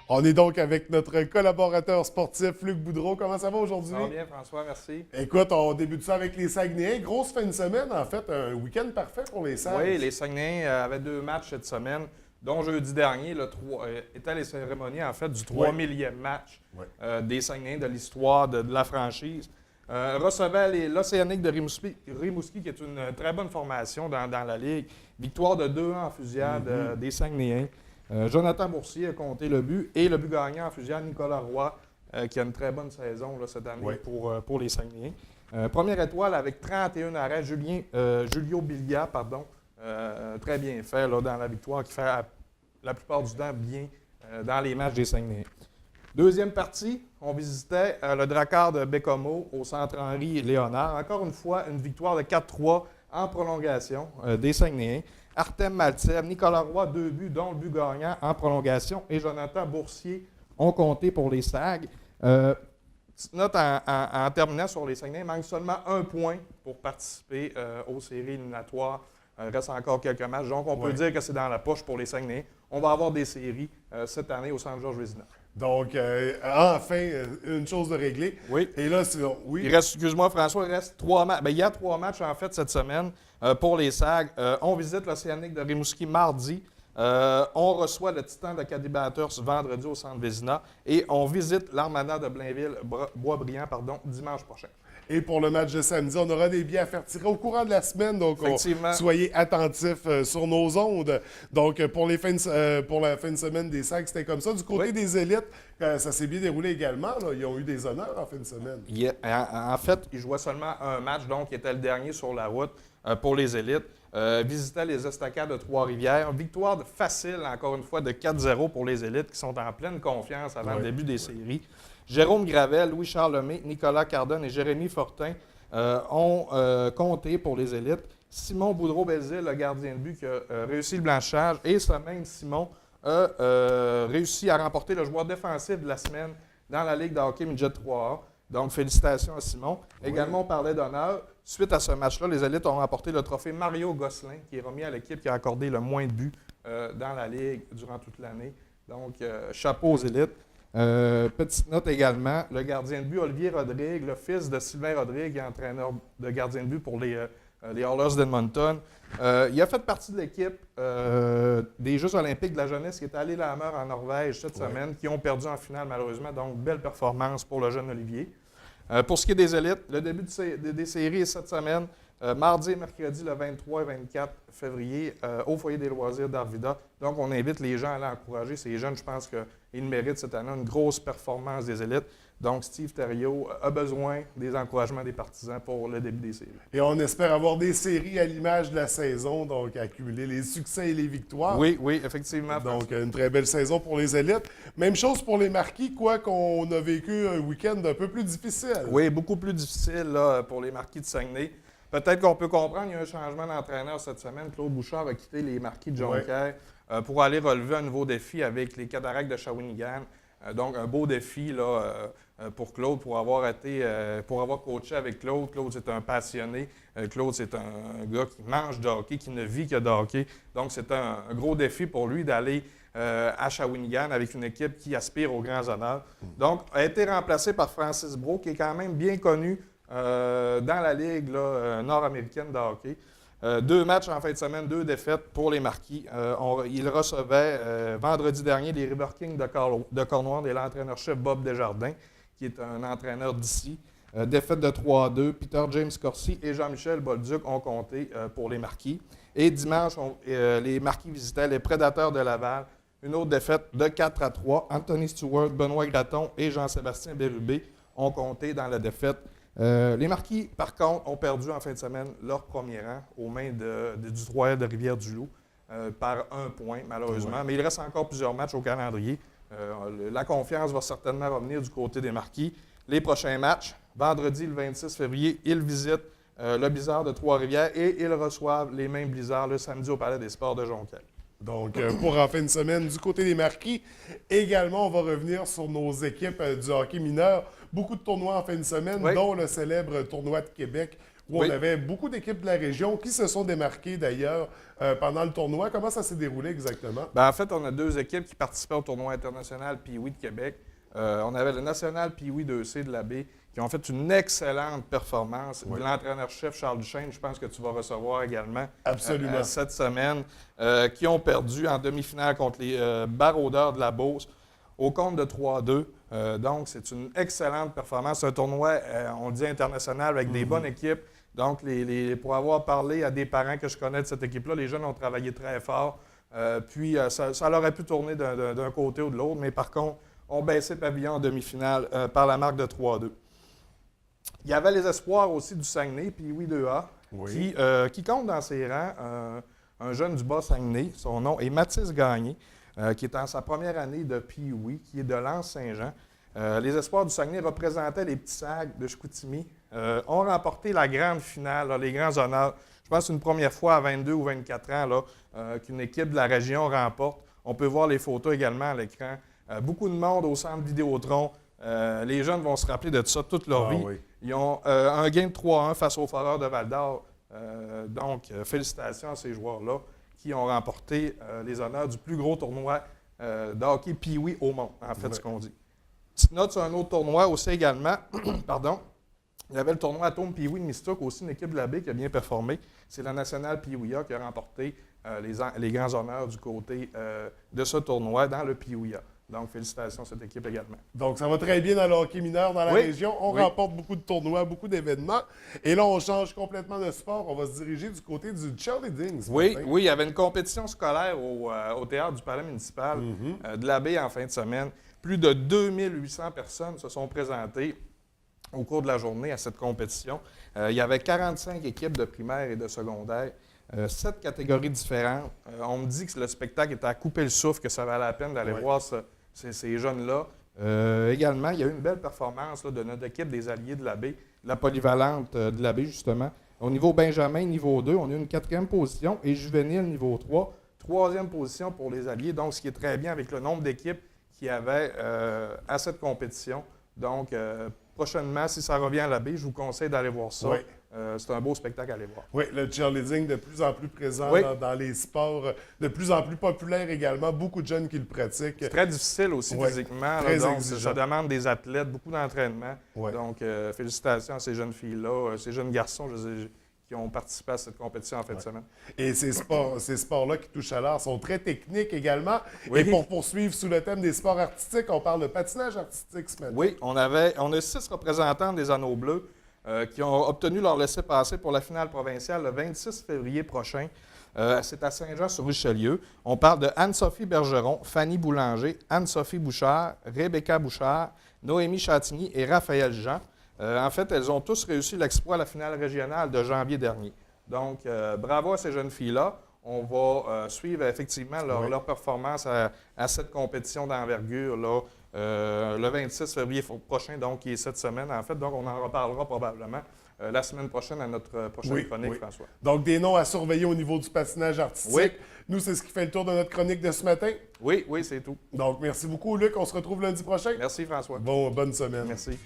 On est donc avec notre collaborateur sportif, Luc Boudreau. Comment ça va aujourd'hui? Ça va bien, François, merci. Écoute, on débute ça avec les Saguenayens. Grosse fin de semaine, en fait, un week-end parfait pour les Sags. Oui, les Saguenayens avaient 2 matchs cette semaine, dont jeudi dernier, étaient les cérémonies, en fait, du 3000e match des Saguenayens de l'histoire de la franchise. Recevait l'Océanique de Rimouski, qui est une très bonne formation dans la Ligue. Victoire de 2-1 en fusillade des Saguenayens. Jonathan Boursier a compté le but et le but gagnant en fusillade, Nicolas Roy, qui a une très bonne saison là, cette année pour les Saguenayens. Première étoile avec 31 arrêts, Julio Bilia, très bien fait là, dans la victoire, qui fait la plupart du temps bien dans les matchs des Saguenayens. Deuxième partie, on visitait le Drakkar de Bécomo au centre Henri-Léonard. Encore une fois, une victoire de 4-3 en prolongation des Saguenayens. Artem Maltsev, Nicolas Roy, 2 buts, dont le but gagnant en prolongation, et Jonathan Boursier ont compté pour les Sags. Petite note en terminant sur les Saguenayens, il manque seulement 1 point pour participer aux séries éliminatoires. Il reste encore quelques matchs, donc on peut dire que c'est dans la poche pour les Saguenayens. On va avoir des séries cette année au Centre Georges Vézina. Donc, enfin, une chose de réglée. Oui. Et là, Il reste, excuse-moi François, il reste 3 matchs. Il y a 3 matchs en fait cette semaine pour les Sags. On visite l'Océanique de Rimouski mardi. On reçoit le Titan de Cadibateurs vendredi au Centre Vézina. Et on visite l'Armada de Blainville-Boisbriand dimanche prochain. Et pour le match de samedi, on aura des billets à faire tirer au courant de la semaine. Donc, soyez attentifs sur nos ondes. Donc, pour la fin de semaine des Sags, c'était comme ça. Du côté des élites, ça s'est bien déroulé également. Là. Ils ont eu des honneurs en fin de semaine. En fait, ils jouaient seulement un match, donc il était le dernier sur la route pour les élites. Visitaient les Estacades de Trois-Rivières. Victoire facile, encore une fois, de 4-0 pour les élites qui sont en pleine confiance avant le début des séries. Jérôme Gravel, Louis-Charles Lemay, Nicolas Cardone et Jérémy Fortin ont compté pour les élites. Simon Boudreau-Belzile, le gardien de but, qui a réussi le blanchage. Et ce même Simon a réussi à remporter le joueur défensif de la semaine dans la Ligue de hockey Midget 3A. Donc, félicitations à Simon. Également, on parlait d'honneur. Suite à ce match-là, les élites ont remporté le trophée Mario Gosselin, qui est remis à l'équipe qui a accordé le moins de buts dans la Ligue durant toute l'année. Donc, chapeau aux élites. Petite note également, le gardien de but Olivier Rodrigue, le fils de Sylvain Rodrigue, entraîneur de gardien de but pour les Oilers d'Edmonton. Il a fait partie de l'équipe des Jeux olympiques de la jeunesse qui est allé la mer en Norvège cette semaine, qui ont perdu en finale malheureusement. Donc, belle performance pour le jeune Olivier. Pour ce qui est des élites, le début des séries est cette semaine, mardi et mercredi le 23 et 24 février au foyer des loisirs d'Arvida. Donc, on invite les gens à aller encourager ces jeunes. Je pense qu'ils méritent cette année une grosse performance des élites. Donc, Steve Thériault a besoin des encouragements des partisans pour le début des séries. Et on espère avoir des séries à l'image de la saison, donc accumuler les succès et les victoires. Oui, effectivement. Donc, une très belle saison pour les élites. Même chose pour les Marquis, quoi qu'on a vécu un week-end un peu plus difficile. Oui, beaucoup plus difficile là, pour les Marquis de Saguenay. Peut-être qu'on peut comprendre, il y a un changement d'entraîneur cette semaine. Claude Bouchard a quitté les Marquis de Jonquière pour aller relever un nouveau défi avec les Cataractes de Shawinigan. Donc, un beau défi là, pour Claude, pour avoir coaché avec Claude. Claude, c'est un passionné. Claude, c'est un gars qui mange de hockey, qui ne vit que de hockey. Donc, c'est un gros défi pour lui d'aller à Shawinigan avec une équipe qui aspire aux grands honneurs. Donc, a été remplacé par Francis Brault, qui est quand même bien connu dans la Ligue nord-américaine de hockey. 2 matchs en fin de semaine, 2 défaites pour les Marquis. Ils recevaient vendredi dernier les River Kings de Cornwall et l'entraîneur-chef Bob Desjardins, qui est un entraîneur d'ici. Défaite de 3-2. Peter James Corsi et Jean-Michel Bolduc ont compté pour les Marquis. Et dimanche, les Marquis visitaient les Prédateurs de Laval. Une autre défaite de 4-3. Anthony Stewart, Benoît Gratton et Jean-Sébastien Bérubé ont compté dans la défaite. Les Marquis, par contre, ont perdu en fin de semaine leur premier rang aux mains du 3 de Rivière-du-Loup par 1 point, malheureusement. Mais il reste encore plusieurs matchs au calendrier. La confiance va certainement revenir du côté des Marquis. Les prochains matchs, vendredi le 26 février, ils visitent le Blizzard de Trois-Rivières et ils reçoivent les mêmes Blizzards le samedi au Palais des Sports de Jonquière. Donc, pour en fin de semaine, du côté des Marquis, également, on va revenir sur nos équipes du hockey mineur. Beaucoup de tournois en fin de semaine, dont le célèbre tournoi de Québec où on avait beaucoup d'équipes de la région qui se sont démarquées d'ailleurs pendant le tournoi. Comment ça s'est déroulé exactement? En fait, on a 2 équipes qui participaient au tournoi international Pee-Wee de Québec. On avait le National Pee-Wee 2C de la baie qui ont fait une excellente performance. Oui. L'entraîneur-chef Charles Duchesne, je pense que tu vas recevoir également cette semaine, qui ont perdu en demi-finale contre les Baroudeurs de la Beauce au compte de 3-2. Donc, c'est une excellente performance. C'est un tournoi, on dit international, avec des bonnes équipes. Donc, pour avoir parlé à des parents que je connais de cette équipe-là, les jeunes ont travaillé très fort. Puis, ça leur aurait pu tourner d'un côté ou de l'autre, mais par contre, on baissé pavillon en demi-finale par la marque de 3-2. Il y avait les espoirs aussi du Saguenay, Pee-Wee 2A, qui compte dans ses rangs un jeune du Bas-Saguenay. Son nom est Mathis Gagné, qui est en sa première année de Pee-Wee, qui est de l'Anse-Saint-Jean. Les espoirs du Saguenay représentaient les petits Sags de Chicoutimi, ont remporté la grande finale, là, les grands honneurs. Je pense que c'est une première fois à 22 ou 24 ans là, qu'une équipe de la région remporte. On peut voir les photos également à l'écran. Beaucoup de monde au centre Vidéotron. Les jeunes vont se rappeler de ça toute leur vie. Oui. Ils ont un gain de 3-1 face aux Foreurs de Val-d'Or. Donc, félicitations à ces joueurs-là qui ont remporté les honneurs du plus gros tournoi de hockey Pee-Wee au monde, en fait, ce qu'on dit. Petite note sur un autre tournoi aussi également. Pardon. Il y avait le tournoi Atome Pee-Wee de Mistook, aussi une équipe de la baie qui a bien performé. C'est la Nationale Pee-Wee A qui a remporté les grands honneurs du côté de ce tournoi dans le Pee-Wee A. Donc, félicitations à cette équipe également. Donc, ça va très bien dans le hockey mineur dans la région. On remporte beaucoup de tournois, beaucoup d'événements. Et là, on change complètement de sport. On va se diriger du côté du cheerleading. Oui, il y avait une compétition scolaire au théâtre du palais municipal de la baie en fin de semaine. Plus de 2800 personnes se sont présentées au cours de la journée à cette compétition. Il y avait 45 équipes de primaire et de secondaire. 7 catégories différentes. On me dit que le spectacle était à couper le souffle, que ça valait la peine d'aller voir ces jeunes-là. Également, il y a eu une belle performance là, de notre équipe des Alliés de la baie, la polyvalente de la baie, justement. Au niveau Benjamin, niveau 2, on a eu une 4e position et juvénile, niveau 3. 3e position pour les Alliés, donc ce qui est très bien avec le nombre d'équipes qu'il y avait à cette compétition. Donc, prochainement, si ça revient à la baie, je vous conseille d'aller voir ça. Oui. C'est un beau spectacle à aller voir. Oui, le cheerleading de plus en plus présent dans les sports, de plus en plus populaire également. Beaucoup de jeunes qui le pratiquent. C'est très difficile aussi physiquement. Très donc, ça demande des athlètes, beaucoup d'entraînement. Oui. Donc, félicitations à ces jeunes filles-là, ces jeunes garçons qui ont participé à cette compétition en fin de semaine. Et ces sports-là qui touchent à l'art sont très techniques également. Oui. Et pour poursuivre sous le thème des sports artistiques, on parle de patinage artistique ce matin. Oui, on a 6 représentants des Anneaux Bleus qui ont obtenu leur laissez-passer pour la finale provinciale le 26 février prochain. C'est à Saint-Jean-sur-Richelieu. On parle de Anne-Sophie Bergeron, Fanny Boulanger, Anne-Sophie Bouchard, Rebecca Bouchard, Noémie Chatigny et Raphaël Jean. En fait, elles ont tous réussi l'exploit à la finale régionale de janvier dernier. Donc, bravo à ces jeunes filles-là. On va suivre effectivement leur performance à cette compétition d'envergure là, le 26 février prochain, donc qui est cette semaine en fait. Donc, on en reparlera probablement la semaine prochaine à notre prochaine chronique, François. Donc, des noms à surveiller au niveau du patinage artistique. Oui. Nous, c'est ce qui fait le tour de notre chronique de ce matin. Oui, c'est tout. Donc, merci beaucoup, Luc. On se retrouve lundi prochain. Merci, François. Bonne semaine. Merci.